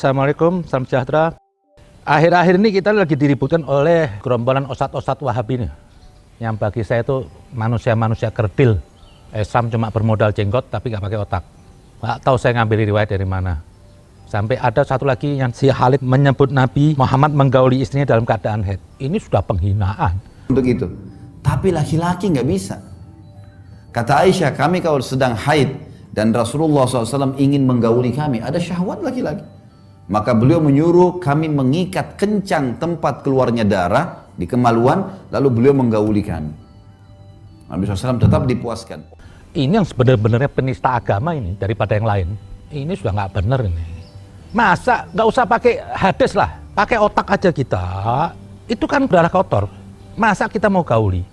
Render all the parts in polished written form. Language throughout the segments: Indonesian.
Assalamualaikum, salam sejahtera. Akhir-akhir ini kita lagi diributkan oleh gerombolan ustadz-ustadz Wahabi nih, yang bagi saya itu manusia-manusia kerdil. Islam cuma bermodal jenggot tapi nggak pakai otak. Nggak tahu saya ngambil riwayat dari mana. Sampai ada satu lagi yang si Khalid menyebut Nabi Muhammad menggauli istrinya dalam keadaan haid. Ini sudah penghinaan. Untuk itu. Tapi laki-laki nggak bisa. Kata Aisyah, kami kalau sedang haid dan Rasulullah SAW ingin menggauli kami, ada syahwat laki-laki. Maka beliau menyuruh kami mengikat kencang tempat keluarnya darah di kemaluan, lalu beliau menggauli kami. Nabi SAW tetap dipuaskan. Ini yang sebenarnya penista agama ini daripada yang lain. Ini sudah nggak benar ini. Masa nggak usah pakai hadis lah, pakai otak aja kita. Itu kan berdarah kotor. Masa kita mau gauli?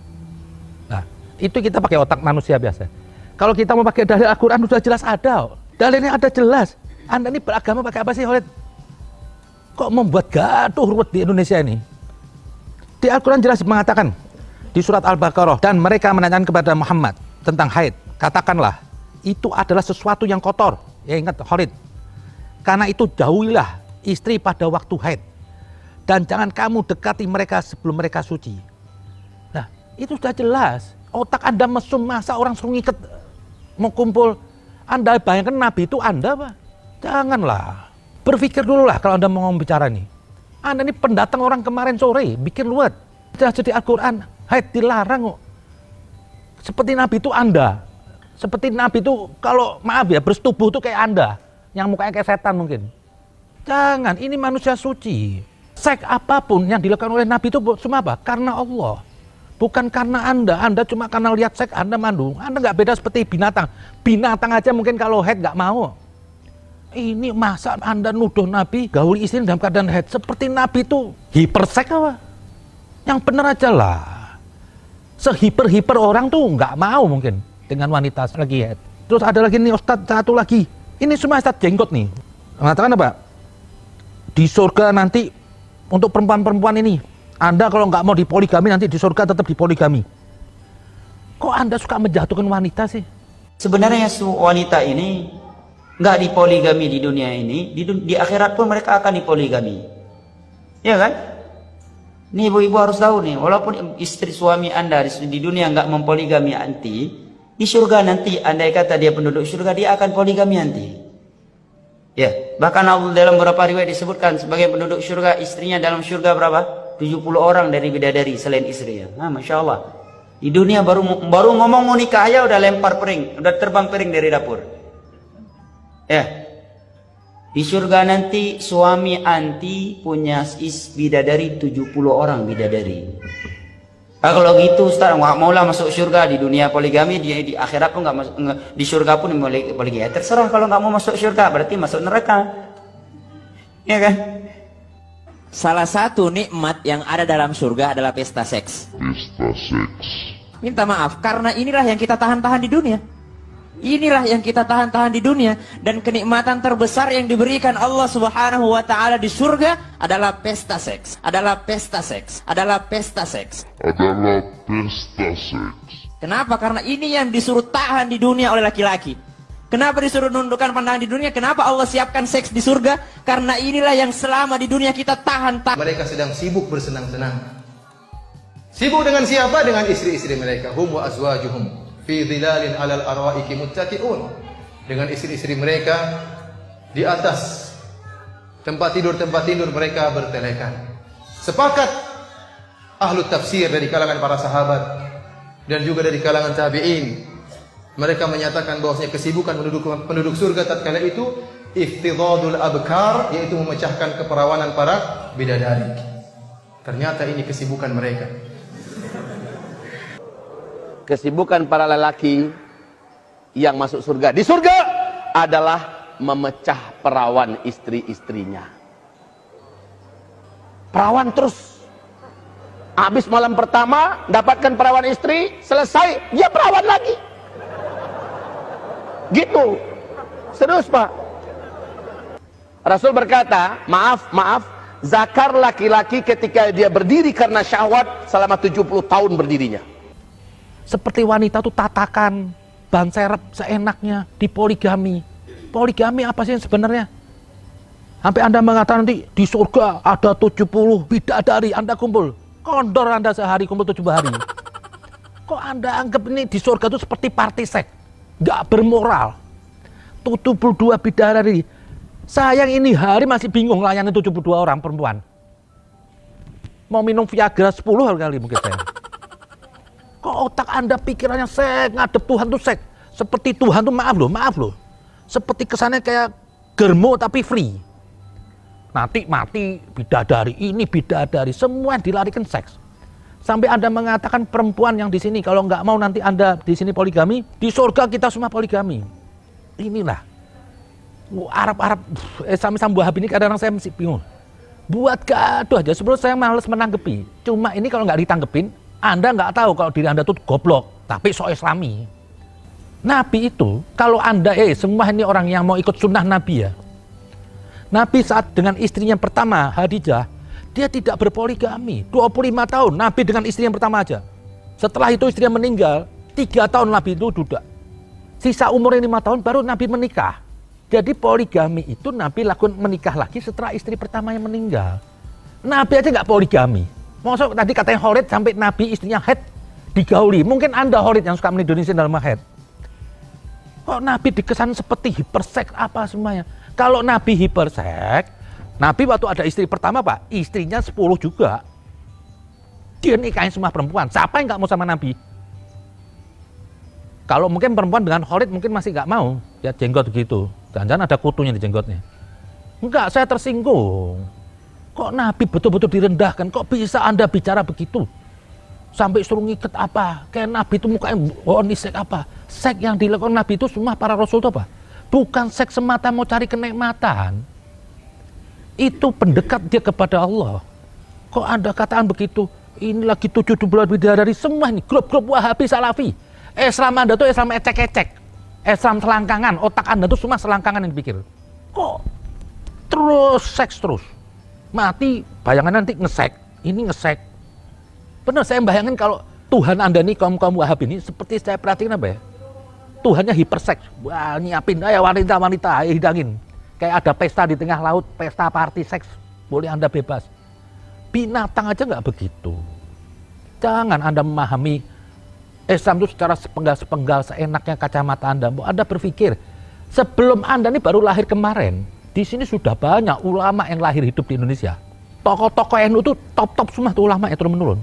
Nah, itu kita pakai otak manusia biasa. Kalau kita mau pakai dalil Al-Quran sudah jelas ada. Dalilnya ada jelas. Anda ini beragama pakai apa sih, Khalid? Kok membuat gaduh ruwet di Indonesia ini? Di Al-Quran jelas mengatakan di surat Al-Baqarah, dan mereka menanyakan kepada Muhammad tentang haid. Katakanlah, itu adalah sesuatu yang kotor. Ya ingat, Khalid. Karena itu jauhilah istri pada waktu haid. Dan jangan kamu dekati mereka sebelum mereka suci. Nah, itu sudah jelas. Otak Anda mesum, masa orang suruh ngikat mau kumpul. Anda bayangkan Nabi itu Anda, Pak? Janganlah. Berpikir dulu lah kalau Anda mau bicara nih. Anda ini pendatang orang kemarin sore, bikin luat. Jadi Al-Quran, haid dilarang kok. Seperti Nabi itu Anda. Seperti Nabi itu kalau maaf ya, bersetubuh itu kayak Anda. Yang mukanya kayak setan mungkin. Jangan, ini manusia suci. Seks apapun yang dilakukan oleh Nabi itu cuma apa? Karena Allah. Bukan karena Anda. Anda cuma karena lihat seks, Anda mandu. Anda nggak beda seperti binatang. Binatang aja mungkin kalau haid nggak mau. Ini masa Anda nuduh Nabi gauli istri dalam keadaan haid? Seperti Nabi itu hiperseks apa? Yang benar aja lah. Sehiper-hiper orang tuh nggak mau mungkin dengan wanita lagi haid. Terus ada lagi nih Ustadz satu lagi. Ini semua Ustadz jenggot nih. Mengatakan apa? Di surga nanti untuk perempuan-perempuan ini, Anda kalau nggak mau dipoligami nanti di surga tetap dipoligami. Kok Anda suka menjatuhkan wanita sih? Sebenarnya wanita ini nggak dipoligami di dunia ini, di akhirat pun mereka akan dipoligami. Ya kan? Nih ibu-ibu harus tahu nih, walaupun istri suami Anda di dunia nggak mempoligami nanti, di surga nanti andai kata dia penduduk surga, dia akan poligami nanti. Ya, bahkan dalam beberapa riwayat disebutkan sebagai penduduk surga, istrinya dalam surga berapa? 70 orang dari bidadari selain istrinya. Nah, Masya Allah. Di dunia baru ngomong mau nikah aja udah lempar piring, udah terbang piring dari dapur. Ya, di surga nanti suami anti punya bidadari 70 orang bidadari. Nah, kalau gitu Ustaz nggak maulah masuk surga, di dunia poligami, di akhirat pun nggak masuk, di surga pun poligami. Ya, terserah kalau nggak mau masuk surga berarti masuk neraka. Ya kan? Salah satu nikmat yang ada dalam surga adalah pesta seks. Pesta seks. Minta maaf karena inilah yang kita tahan-tahan di dunia. Inilah yang kita tahan-tahan di dunia, dan kenikmatan terbesar yang diberikan Allah Subhanahu wa taala di surga adalah pesta seks. Adalah pesta seks. Adalah pesta seks. Adalah pesta seks. Kenapa? Karena ini yang disuruh tahan di dunia oleh laki-laki. Kenapa disuruh nundukkan pandangan di dunia? Kenapa Allah siapkan seks di surga? Karena inilah yang selama di dunia kita tahan-tahan. Mereka sedang sibuk bersenang-senang. Sibuk dengan siapa? Dengan istri-istri mereka. Hum wa azwajuhum fi dhilalin 'alal araiki muttaqi'un. Dengan istri-istri mereka di atas tempat tidur mereka bertelekan. Sepakat ahlu tafsir dari kalangan para sahabat dan juga dari kalangan tabi'in, mereka menyatakan bahwasanya kesibukan penduduk surga tatkala itu iftidadul abkar, yaitu memecahkan keperawanan para bidadari. Ternyata ini kesibukan mereka. Kesibukan para lelaki yang masuk surga di surga adalah memecah perawan istri-istrinya. Perawan terus. Habis malam pertama dapatkan perawan istri, selesai dia perawan lagi. Gitu. Serius, Pak. Rasul berkata, maaf, zakar laki-laki ketika dia berdiri karena syahwat selama 70 tahun berdirinya. Seperti wanita tuh tatakan, ban serep seenaknya, dipoligami. Poligami apa sih sebenarnya? Sampai Anda mengatakan nanti di surga ada 70 bidadari, Anda kumpul. Kondor Anda sehari kumpul 7 hari. Kok Anda anggap ini di surga itu seperti party seks? Nggak bermoral. 72 bidadari. Sayang ini hari masih bingung layani 72 orang perempuan. Mau minum Viagra 10 kali mungkin saya. Kok otak Anda pikirannya seks, ngadep Tuhan tuh seks. Seperti Tuhan tuh maaf loh. Seperti kesannya kayak germo tapi free. Nanti mati bidadari, ini bidadari, semua yang dilarikan seks. Sampai Anda mengatakan perempuan yang di sini kalau nggak mau nanti Anda di sini poligami, di surga kita semua poligami. Inilah Arab Islam Wahabi ini kadang-kadang saya masih bingung. Buat gaduh aja, sebelum saya males menanggepi. Cuma ini kalau nggak ditanggepin, Anda nggak tahu kalau diri Anda tuh goblok, tapi so Islami. Nabi itu, kalau Anda semua ini orang yang mau ikut sunnah Nabi ya. Nabi saat dengan istrinya pertama, Khadijah, dia tidak berpoligami. 25 tahun Nabi dengan istri yang pertama aja. Setelah itu istrinya meninggal, 3 tahun Nabi itu duda. Sisa umurnya 5 tahun baru Nabi menikah. Jadi poligami itu Nabi lakukan menikah lagi setelah istri pertama yang meninggal. Nabi aja nggak poligami. Maksud tadi katanya Khalid sampai Nabi istrinya haid digauli. Mungkin Anda Khalid yang suka Indonesia dalam haid. Kok Nabi dikesan seperti hiperseks apa semuanya? Kalau Nabi hiperseks, Nabi waktu ada istri pertama Pak, istrinya 10 juga. Dia nikahin semua perempuan. Siapa yang nggak mau sama Nabi? Kalau mungkin perempuan dengan Khalid mungkin masih nggak mau. Ya jenggot gitu. Jangan-jangan ada kutunya di jenggotnya. Enggak, saya tersinggung. Kok Nabi betul-betul direndahkan? Kok bisa Anda bicara begitu? Sampai suruh ngikat apa? Kayak Nabi itu mukanya, ini seks apa? Seks yang dilakukan Nabi itu semua para Rasul itu apa? Bukan seks semata mau cari kenikmatan. Itu pendekat dia kepada Allah. Kok Anda katakan begitu? Ini lagi 72 bidadari semua ini. Grup-grup Wahabi Salafi. Islam Anda tuh Islam ecek-ecek. Islam selangkangan. Otak Anda tuh semua selangkangan yang dipikir. Kok terus seks terus? Mati bayangan nanti ngesek. Ini ngesek. Benar saya bayangin kalau Tuhan Anda nih kaum Wahabi ini seperti saya perhatikan apa ya? Tuhannya hiperseks. Wah, nyiapin ya wanita-wanita, hidangin. Kayak ada pesta di tengah laut, pesta party seks. Boleh Anda bebas. Binatang aja nggak begitu. Jangan Anda memahami Islam itu secara sepenggal-sepenggal, seenaknya kacamata Anda. Anda berpikir, sebelum Anda ini baru lahir kemarin, di sini sudah banyak ulama yang lahir hidup di Indonesia. Tokoh-tokoh NU itu top-top semua tuh ulama yang turun-menurun.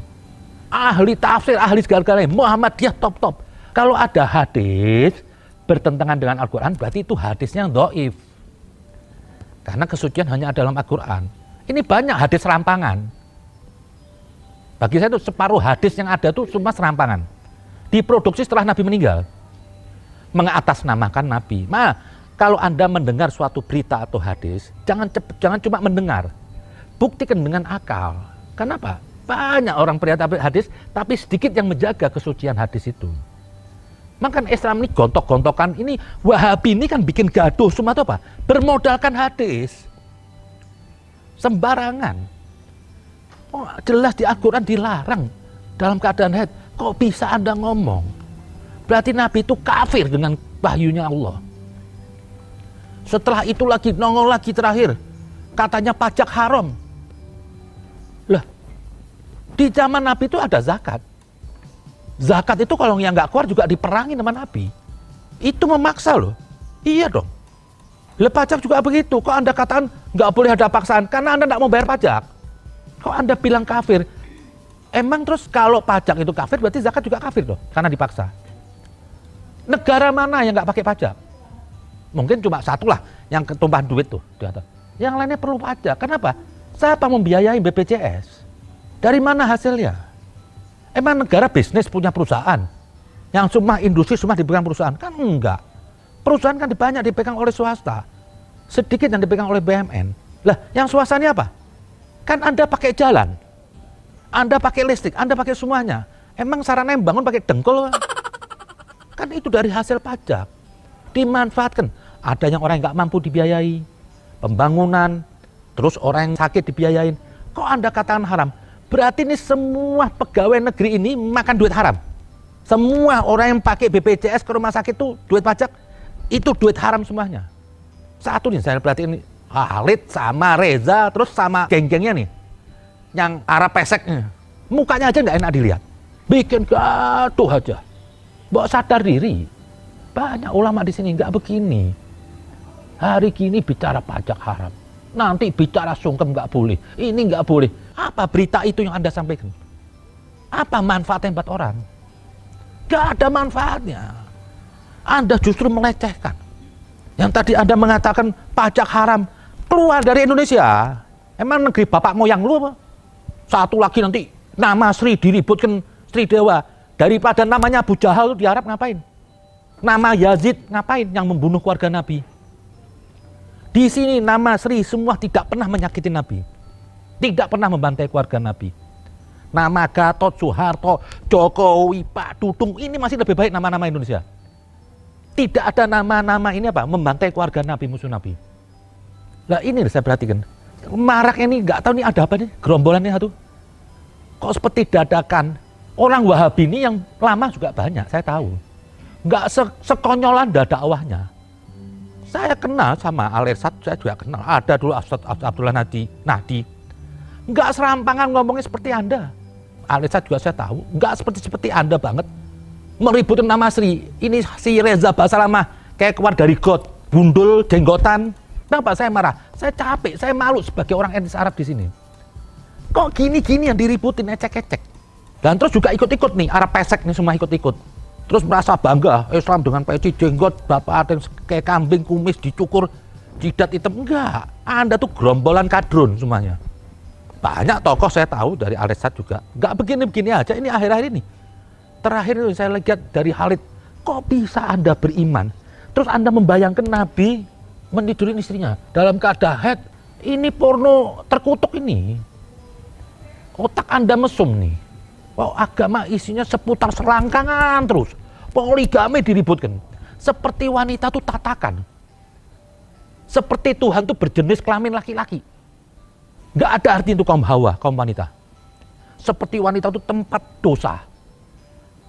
Ahli tafsir, ahli segala-galanya, Muhammadiyah top-top. Kalau ada hadis bertentangan dengan Al-Quran, berarti itu hadisnya dhaif. Karena kesucian hanya ada dalam Al-Quran. Ini banyak hadis serampangan. Bagi saya itu separuh hadis yang ada itu semua serampangan. Diproduksi setelah Nabi meninggal. Mengatasnamakan Nabi. Kalau Anda mendengar suatu berita atau hadis, jangan cuma mendengar. Buktikan dengan akal. Kenapa? Banyak orang percaya hadis, tapi sedikit yang menjaga kesucian hadis itu. Maka Islam ini gontok-gontokan, ini Wahabi ini kan bikin gaduh semua itu apa? Bermodalkan hadis. Sembarangan. Oh, jelas di Al-Quran dilarang dalam keadaan haid. Kok bisa Anda ngomong? Berarti Nabi itu kafir dengan wahyunya Allah. Setelah itu lagi, nongol lagi terakhir. Katanya pajak haram. Lah, di zaman Nabi itu ada zakat. Zakat itu kalau yang nggak keluar juga diperangi sama Nabi. Itu memaksa loh. Iya dong. Lah pajak juga begitu. Kok Anda katakan nggak boleh ada paksaan? Karena Anda nggak mau bayar pajak. Kok Anda bilang kafir? Emang terus kalau pajak itu kafir berarti zakat juga kafir dong? Karena dipaksa. Negara mana yang nggak pakai pajak? Mungkin cuma satu lah yang ketumpahan duit tuh. Yang lainnya perlu pajak. Kenapa? Siapa membiayai BPJS? Dari mana hasilnya? Emang negara bisnis punya perusahaan? Yang semua industri semua dipegang perusahaan? Kan enggak. Perusahaan kan banyak dipegang oleh swasta. Sedikit yang dipegang oleh BUMN. Lah, yang swastanya apa? Kan Anda pakai jalan. Anda pakai listrik, Anda pakai semuanya. Emang sarana yang bangun pakai dengkul? Kan itu dari hasil pajak. Dimanfaatkan. Ada yang orang yang nggak mampu dibiayai. Pembangunan. Terus orang yang sakit dibiayain. Kok Anda katakan haram? Berarti ini semua pegawai negeri ini makan duit haram. Semua orang yang pakai BPJS ke rumah sakit itu duit pajak, itu duit haram semuanya. Satu nih saya perhatiin Khalid sama Reza, terus sama geng-gengnya nih, yang arah peseknya, mukanya aja nggak enak dilihat, bikin gaduh aja. Mbok sadar diri, banyak ulama di sini nggak begini. Hari gini bicara pajak haram, nanti bicara sungkem nggak boleh, ini nggak boleh. Apa berita itu yang Anda sampaikan? Apa manfaatnya buat orang? Nggak ada manfaatnya. Anda justru melecehkan. Yang tadi Anda mengatakan pajak haram keluar dari Indonesia. Emang negeri bapak moyang lu apa? Satu lagi nanti nama Sri diributkan Sri Dewa. Daripada namanya Abu Jahal di Arab ngapain? Nama Yazid ngapain yang membunuh keluarga Nabi? Di sini nama Sri semua tidak pernah menyakiti Nabi. Tidak pernah membantai keluarga Nabi. Nama Gatot, Soeharto, Jokowi, Pak Dudung, ini masih lebih baik nama-nama Indonesia. Tidak ada nama-nama ini apa? Membantai keluarga Nabi, musuh Nabi. Lah ini saya perhatikan. Marak ini nggak tahu nih ada apa nih, gerombolannya satu. Kok seperti dadakan. Orang Wahabi ini yang lama juga banyak, saya tahu. Nggak sekonyolan dakwahnya. Saya kenal sama Al-Irsad, saya juga kenal. Ada dulu Ustaz Abdullah Nadi. Nggak serampangan ngomongnya seperti Anda. Al-Irsad juga saya tahu. Nggak seperti Anda banget. Meributkan nama Sri. Ini si Reza Basalamah kayak keluar dari got. Bundul, jenggotan. Kenapa saya marah? Saya capek, saya malu sebagai orang etnis Arab di sini. Kok gini-gini yang diributin, ecek-ecek. Dan terus juga ikut-ikut nih, Arab pesek nih semua ikut-ikut. Terus merasa bangga, Islam dengan peci jenggot, bapak ada yang kayak kambing, kumis, dicukur, jidat hitam. Enggak, Anda tuh gerombolan kadrun semuanya. Banyak tokoh saya tahu dari Al-Irsad juga. Enggak begini-begini aja, ini akhir-akhir ini. Terakhir itu saya lihat dari Khalid, kok bisa Anda beriman? Terus Anda membayangkan Nabi menidurin istrinya dalam keadaan haid. Ini porno terkutuk ini. Otak Anda mesum nih. Wow, agama isinya seputar selangkangan terus. Poligami diributkan. Seperti wanita itu tatakan. Seperti Tuhan itu berjenis kelamin laki-laki. Nggak ada arti untuk kaum Hawa, kaum wanita. Seperti wanita itu tempat dosa.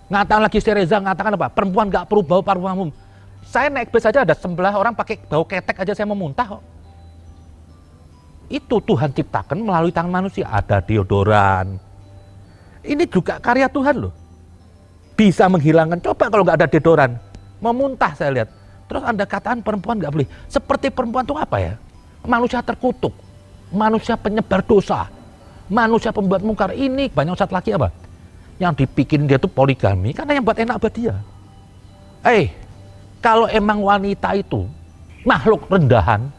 Ngatakan lagi si Reza, ngatakan apa? Perempuan nggak perlu bau parfum. Saya naik bis aja ada sebelah orang pakai bau ketek aja saya mau muntah kok. Itu Tuhan ciptakan melalui tangan manusia. Ada deodoran. Ini juga karya Tuhan loh. Bisa menghilangkan. Coba kalau nggak ada deodoran. Mau muntah saya lihat. Terus Anda katakan perempuan nggak boleh. Seperti perempuan itu apa ya? Manusia terkutuk. Manusia penyebar dosa. Manusia pembuat mungkar. Ini banyak ustadz laki apa? Yang dibikin dia tuh poligami. Karena yang buat enak buat dia. Kalau emang wanita itu makhluk rendahan,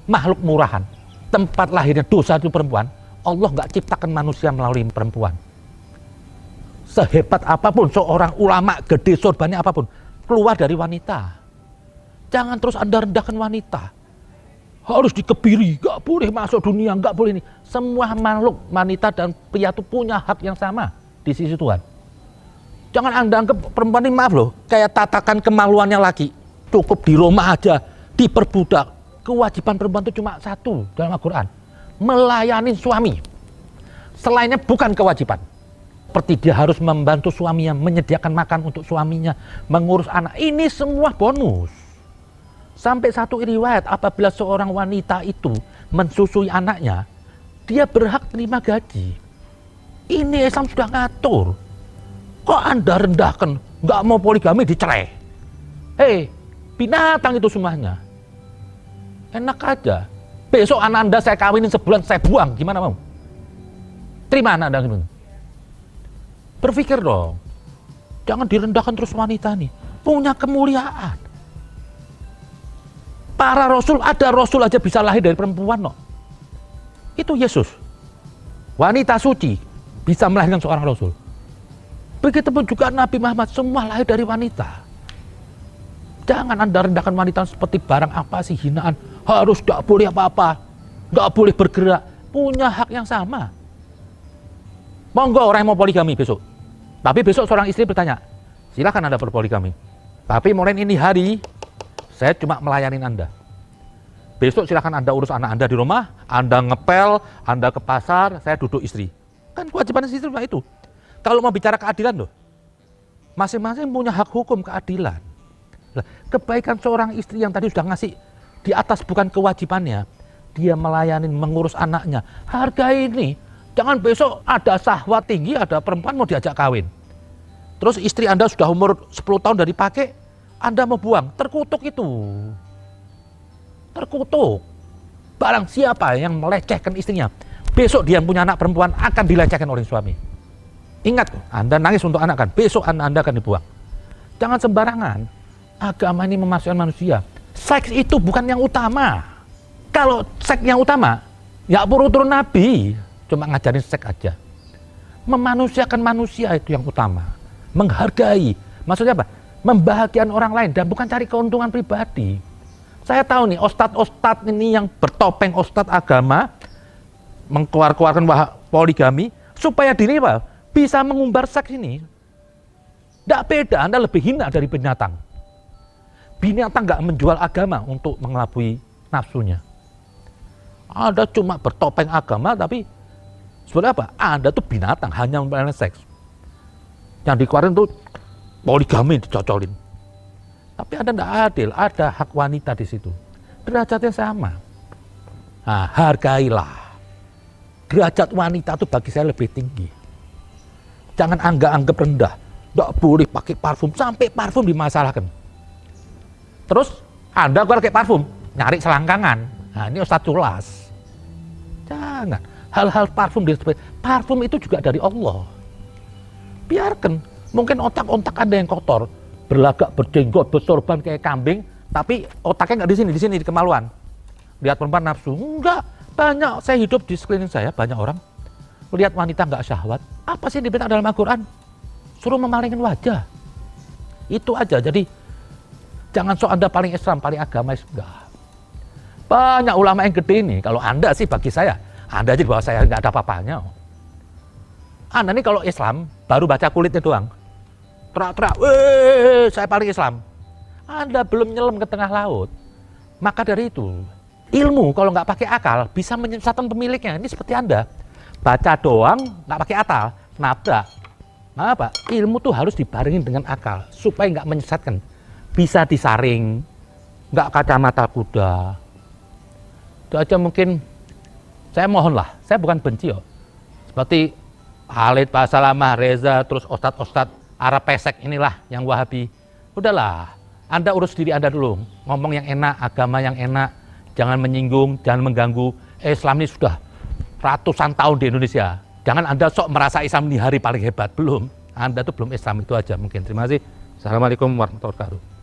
makhluk murahan, tempat lahirnya dosa itu perempuan, Allah nggak ciptakan manusia melalui perempuan. Sehebat apapun seorang ulama gede sorbannya apapun, keluar dari wanita. Jangan terus Anda rendahkan wanita. Harus dikebiri, nggak boleh masuk dunia, nggak boleh ini. Semua makhluk wanita dan pria itu punya hak yang sama di sisi Tuhan. Jangan Anda anggap perempuan ini, maaf loh, kayak tatakan kemaluannya laki. Cukup di rumah aja, diperbudak. Kewajiban perempuan itu cuma satu dalam Al-Quran. Melayani suami. Selainnya bukan kewajiban. Seperti dia harus membantu suaminya, menyediakan makan untuk suaminya, mengurus anak. Ini semua bonus. Sampai satu riwayat, apabila seorang wanita itu mensusui anaknya, dia berhak terima gaji. Ini Islam sudah ngatur. Kok Anda rendahkan, nggak mau poligami dicerai? Binatang itu semuanya. Enak aja. Besok anak Anda saya kawinin sebulan, saya buang. Gimana mau? Terima anak Anda. Berpikir dong. Jangan direndahkan terus wanita nih. Punya kemuliaan. Para rasul, ada rasul aja bisa lahir dari perempuan no. Itu Yesus. Wanita suci bisa melahirkan seorang rasul. Begitupun juga Nabi Muhammad, semua lahir dari wanita. Jangan Anda rendahkan wanita seperti barang apa sih, hinaan. Harus gak boleh apa-apa. Gak boleh bergerak. Punya hak yang sama. Monggo orang yang mau poligami besok. Tapi besok seorang istri bertanya, silakan Anda berpoligami. Tapi mulai ini hari, saya cuma melayani Anda. Besok silakan Anda urus anak Anda di rumah, Anda ngepel, Anda ke pasar, saya duduk istri. Kan kewajiban istri itu. Kalau mau bicara keadilan loh, masing-masing punya hak hukum keadilan. Kebaikan seorang istri yang tadi sudah ngasih di atas bukan kewajibannya, dia melayani, mengurus anaknya. Hargai ini. Jangan besok ada syahwat tinggi, ada perempuan mau diajak kawin. Terus istri Anda sudah umur 10 tahun dari dipakai, Anda mau buang, terkutuk itu. Terkutuk. Barang siapa yang melecehkan istrinya, besok dia punya anak perempuan akan dilecehkan oleh suami. Ingat, Anda nangis untuk anak kan, besok Anda akan dibuang. Jangan sembarangan. Agama ini memasukkan manusia. Seks itu bukan yang utama. Kalau seks yang utama, ya perlu turun Nabi. Cuma ngajarin seks aja. Memanusiakan manusia itu yang utama. Menghargai. Maksudnya apa? Membahagiakan orang lain dan bukan cari keuntungan pribadi. Saya tahu nih, ustadz ini yang bertopeng ustadz agama, mengkeluarkan poligami, supaya diri apa? Bisa mengumbar seks ini. Tidak beda, Anda lebih hina dari binatang. Binatang nggak menjual agama untuk mengelabui nafsunya. Anda cuma bertopeng agama, tapi sebenarnya apa? Anda tuh binatang, hanya melayani seks. Yang dikeluarin tuh poligami dicocolin. Tapi Anda tidak adil, ada hak wanita di situ. Derajatnya sama. Nah, hargailah. Derajat wanita itu bagi saya lebih tinggi. Jangan anggap rendah. Tidak boleh pakai parfum, sampai parfum dimasalahkan. Terus Anda pakai parfum, nyari selangkangan. Nah, ini Ustadz culas. Jangan. Hal-hal parfum itu juga dari Allah. Biarkan. Mungkin otak-otak Anda yang kotor, berlagak, berjenggot, bersorban kayak kambing, tapi otaknya nggak di sini di kemaluan. Lihat perempuan nafsu. Enggak. Banyak, saya hidup di sekeliling saya, banyak orang lihat wanita nggak syahwat. Apa sih yang diperintah dalam Al-Quran? Suruh memalingkan wajah. Itu aja. Jadi jangan sok Anda paling Islam, paling agamais. Enggak. Banyak ulama yang gede ini. Kalau Anda sih bagi saya, Anda aja di bawah saya nggak ada apa-apanya. Anda nih kalau Islam baru baca kulitnya doang. Terak-terak, saya paling Islam. Anda belum nyelam ke tengah laut. Maka dari itu, ilmu kalau nggak pakai akal bisa menyesatkan pemiliknya. Ini seperti Anda baca doang, nggak pakai akal, nabrak. Nah, apa? Ilmu tuh harus dibarengin dengan akal supaya nggak menyesatkan. Bisa disaring, nggak kacamata kuda. Itu aja mungkin. Saya mohonlah, saya bukan benci yo. Seperti Khalid, Pak Salamah, Reza, terus Ustadz Arab pesek inilah yang Wahabi. Udahlah, Anda urus diri Anda dulu. Ngomong yang enak, agama yang enak. Jangan menyinggung, jangan mengganggu. Islam ini sudah ratusan tahun di Indonesia. Jangan Anda sok merasa Islam ini hari paling hebat. Belum. Anda tuh belum Islam, itu aja mungkin. Terima kasih. Assalamualaikum warahmatullahi wabarakatuh.